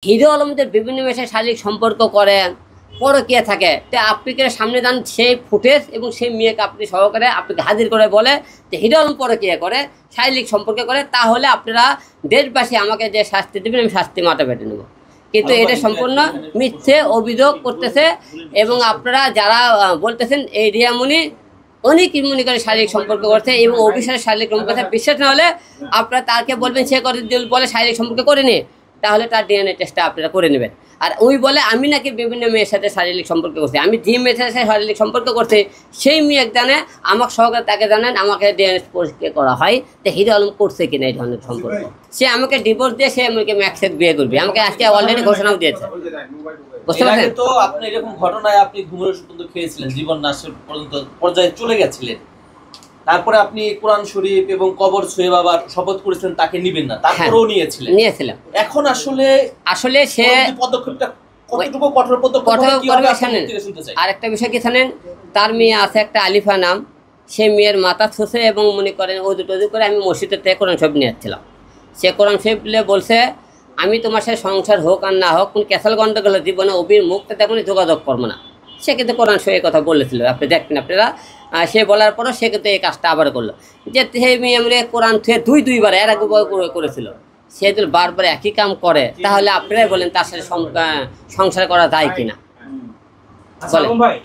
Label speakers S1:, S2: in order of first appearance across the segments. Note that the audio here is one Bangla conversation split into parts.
S1: হিরো আলমদের বিভিন্ন মেশায় শারীরিক সম্পর্ক করে পরকীয়া থাকে, তো আপনি সামনে যান সেই ফুটেজ এবং সেই মেয়েকে আপনি সহকারে আপনাকে হাজির করে বলে যে হিরো আলম পরকীয়া করে, শারীরিক সম্পর্ক করে, তাহলে আপনারা দেশবাসী আমাকে যে শাস্তি দেবেন আমি শাস্তি মাথা পেটে নেব। কিন্তু এটা সম্পূর্ণ মিথ্যে অভিযোগ করতেছে এবং আপনারা যারা বলতেছেন এই রিয়ামণি অনেক মনে করে শারীরিক সম্পর্ক করছে এবং অভিশ্বাস শারীরিক সম্পর্ক বিশ্বাস না হলে আপনারা তাকে বলবেন সে করে বলে শারীরিক সম্পর্ক করে নি, তাহলে তার ডিএনএ টেস্টটা আপনারা করে নেবেন। আর ওই বলে আমি নাকি বিভিন্ন মেয়ের সাথে শারীরিক সম্পর্ক করছি, আমি যে মেয়ের সাথে শারীরিক সম্পর্ক করছি সেই মেয়ে জানে, আমাকে সহকারে তাকে জানেন, আমাকে ডিএনএ পরীক্ষা করা হয় যে হিরো আলম করছে কিনা এই ধরনের সম্পর্ক। সে আমাকে ডিভোর্স দিয়ে সে আমাকে ম্যাক্সের বিয়ে করবে, আমাকে আজকে অলরেডি ঘোষণাও দিয়েছে। বুঝতে পারছেন
S2: তো আপনি এরকম ঘটনায় আপনি ঘুমের ওষুধ পর্যন্ত খেয়েছিলেন, জীবন নাশের পর্যন্ত পর্যায়ে চলে গেছিলেন, তারপরে আপনি কোরআন শরীফ এবং কবর ছুঁয়ে বাবার শপথ করেছেন তাকে নিবেন না, তারপরেও নিয়েছিলাম। এখন আসলে সে পদক্ষেপটা কতটুকু কঠোর পদক্ষেপ
S1: আর একটা বিষয় কি জানেন, তার মেয়ে আছে একটা আলিফা নাম, সে মেয়ের মাথা ছুঁছে এবং মনে করেন ওজু টজু করে আমি মসজিদের থেকে কোরআন শরীফ নিয়ে যাচ্ছিলাম। সে কোরআন শরীফ বলছে আমি তোমার সাথে সংসার হোক আর না হোক কোন ক্যাসাল গন্ডগোল জীবনে অবির মুখটা তেমন যোগাযোগ করবো না। সে কিন্তু কোরআন শরীফের কথা বলেছিল, আপনি দেখবেন আপনারা। সে বলার পরও সে কিন্তু এই কাজটা আবার করলো, যে সেই মেয়ে কোরআন থেকে দুইবার এর আগে করেছিল। সে যদি বারবার একই কাম করে তাহলে আপনারাই বলেন তার সাথে সংসার করা যায় কিনা।
S3: ভাই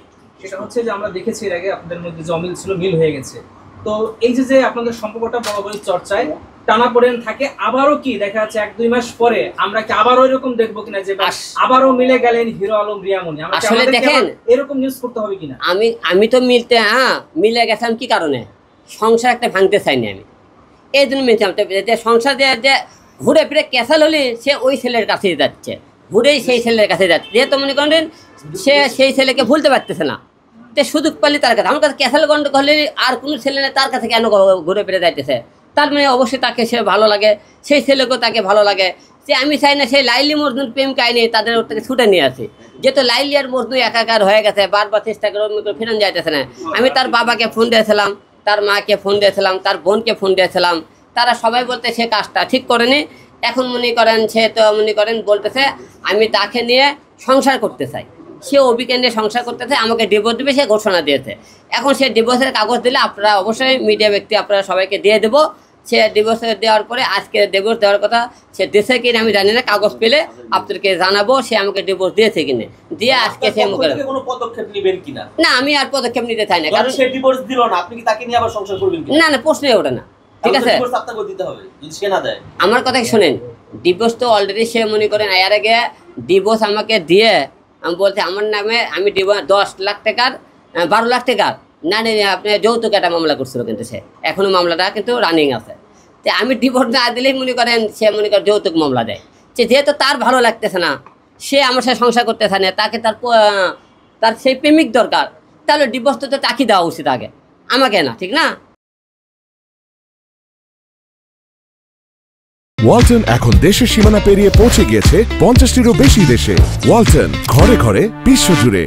S3: সেটা হচ্ছে যে আমরা দেখেছি এর আগে আপনাদের মধ্যে যে অমিল ছিল মিল হয়ে গেছে, তো এই যে আপনাদের সম্পর্কটা বরাবরই চর্চায় টানাপোড়েন থাকে, আবারও কি দেখা যাচ্ছে 1-2 মাস পরে আমরা কি আবারও এরকম দেখবো কিনা যে আবারও মিলে গেলেন হিরো আলম রিয়ামণি?
S1: আসলে দেখেন
S3: এরকম নিউজ করতে হবে কিনা?
S1: আমি তো মিলে গেছিলাম কি কারণে, সংসার একটা ভাঙতে চাইনি আমি, এই জন্য মিলছিলাম। যে সংসার যে ঘুরে ফিরে ক্যাসাল হলে সে ওই ছেলের কাছেই যাচ্ছে, ঘুরেই সেই ছেলের কাছে যাচ্ছে, যেহেতু মনে করেন সে সেই ছেলেকে ভুলতে পারতেছে না, তো সুযোগ পালি তার কাছে। আমার কাছে ক্যাসাল গন্ডগোল হলে আর কোনো ছেলে নেই, তার কাছে কেন ঘুরে ফিরে যাইতেছে? তার মানে অবশ্যই তাকে সে ভালো লাগে, সেই ছেলেকেও তাকে ভালো লাগে। সে আমি চাই না সেই লাইলি মজনুর প্রেম কাহিনী তাদের ওর থেকে ছুটে নিয়ে আসি, যেহেতু লাইলি আর মজনু একাকার হয়ে গেছে, বারবার চেষ্টা করে ফেরান যাইতেছে না। আমি তার বাবাকে ফোন দিয়েছিলাম, তার মাকে ফোন দিয়েছিলাম, তার বোনকে ফোন দিয়েছিলাম, তারা সবাই বলতে সে কাজটা ঠিক করেনি। এখন মনে করেন সে তো মনে করেন বলতেছে আমি তাকে নিয়ে সংসার করতে চাই, সে অভিকে নিয়ে সংসার করতে চাই, আমাকে ডিভোর্স দেবে সে ঘোষণা দিয়েছে। এখন সে ডিভোর্সের কাগজ দিলে আপনারা অবশ্যই মিডিয়া ব্যক্তি আপনারা সবাইকে দিয়ে দেবো। সে ডিভোর্স দেওয়ার পরে আজকে ডিভোর্স দেওয়ার কথা সে দিয়েছে কিনা আমি জানি না, কাগজ পেলে আপনাদেরকে জানাবো সে আমাকে ডিভোর্স দিয়েছে কিনা, দিয়ে আজকে সে মুখে
S2: কোনো পদক্ষেপ নেবেন কিনা।
S1: না আমি আর পদক্ষেপ নিতে চাই না, কারণ
S2: সে ডিভোর্স দিল না, আপনি কি তাকে নিয়ে আবার সংসার করবেন কিনা?
S1: না প্রশ্নই ওঠে না। ঠিক আছে,
S2: ডিভোর্স আপনাকে দিতে হবে যদি সে না দেয়।
S1: আমার কথা শুনেন, ডিভোর্স তো অলরেডি সে মনে করেন এর আগে ডিভোর্স আমাকে দিয়ে আমি বলছি আমার নামে আমি 10 লাখ টাকার 12 লাখ টাকার না আপনি যৌতুক একটা মামলা করছিল, কিন্তু সে এখনো মামলাটা কিন্তু রানিং আছে। তো আমি ডিভোর্স না দিলেই মনে করেন সে মনে করেন যৌতুক মামলা দেয়। যেহেতু তার ভালো লাগতেছে না, সে আমার সাথে সংসার করতেছে না, তাকে তার সেই প্রেমিক দরকার, তাহলে ডিভোর্স তো তাকে দেওয়া উচিত আগে, আমাকে না, ঠিক না?
S4: ওয়ালটন এখন দেশের সীমানা পেরিয়ে পৌঁছে গিয়েছে 50টিরও বেশি দেশে। ওয়ালটন ঘরে ঘরে বিশ্বজুড়ে।